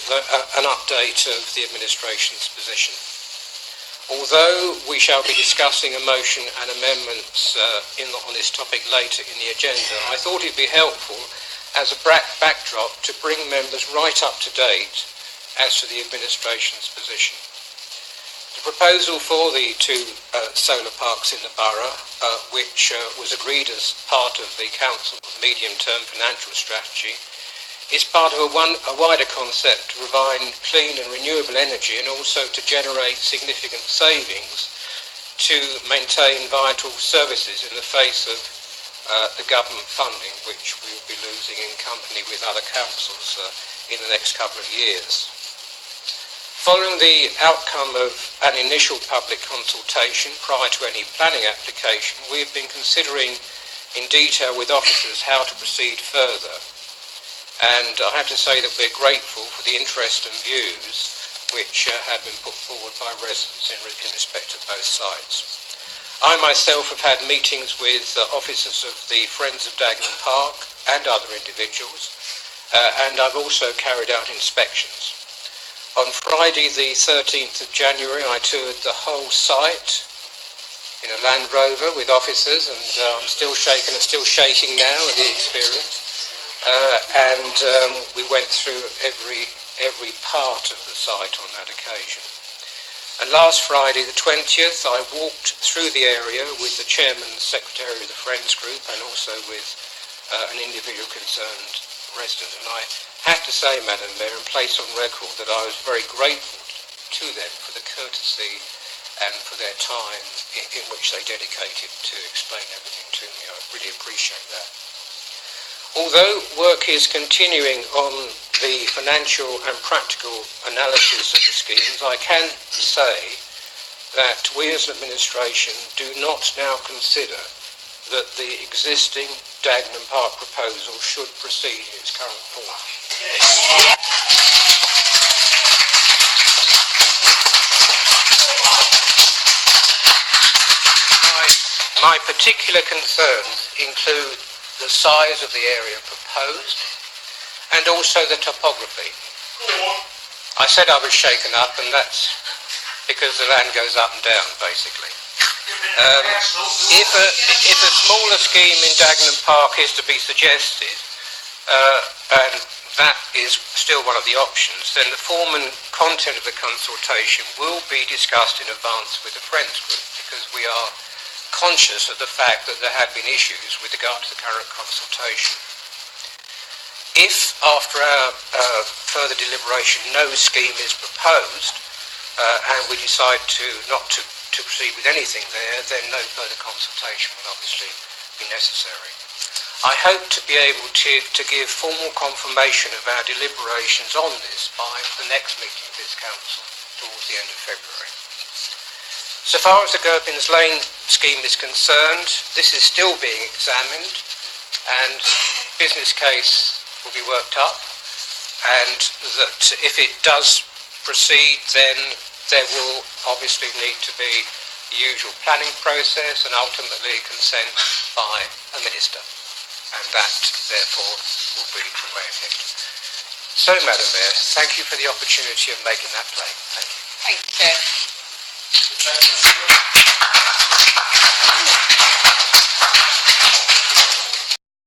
an update of the administration's position. Although we shall be discussing a motion and amendments on this topic later in the agenda, I thought it would be helpful as a backdrop to bring members right up to date as to the administration's position. The proposal for the two solar parks in the borough, which was agreed as part of the Council's medium-term financial strategy, is part of a wider concept to provide clean and renewable energy and also to generate significant savings to maintain vital services in the face of the government funding, which we will be losing in company with other councils in the next couple of years. Following the outcome of an initial public consultation prior to any planning application, we have been considering in detail with officers how to proceed further. And I have to say that we're grateful for the interest and views which have been put forward by residents in respect of both sites. I myself have had meetings with officers of the Friends of Dagenham Park and other individuals, and I've also carried out inspections. On Friday the 13th of January I toured the whole site in a Land Rover with officers, and I'm still shaking now with the experience. We went through every part of the site on that occasion. And last Friday, the 20th, I walked through the area with the chairman and secretary of the Friends group and also with an individual concerned resident. And I have to say, Madam Mayor, and place on record that I was very grateful to them for the courtesy and for their time in which they dedicated to explain everything to me. I really appreciate that. Although work is continuing on the financial and practical analysis of the schemes, I can say that we as an administration do not now consider that the existing Dagenham Park proposal should proceed in its current form. My particular concerns include the size of the area proposed and also the topography. I said I was shaken up, and that's because the land goes up and down, basically. If a smaller scheme in Dagenham Park is to be suggested, and that is still one of the options, then the form and content of the consultation will be discussed in advance with the Friends group, because we are conscious of the fact that there have been issues with regard to the current consultation. If, after our further deliberation, no scheme is proposed, and we decide not to proceed with anything there, then no further consultation will obviously be necessary. I hope to be able to give formal confirmation of our deliberations on this by the next meeting of this council towards the end of February. So far as the Gherkins Lane scheme is concerned, this is still being examined, and business case will be worked up, and that if it does proceed, then there will obviously need to be the usual planning process and ultimately consent by a minister, and that therefore will be the way ahead. So, Madam Mayor, thank you for the opportunity of making that claim. Thank you. Thank you, Chair.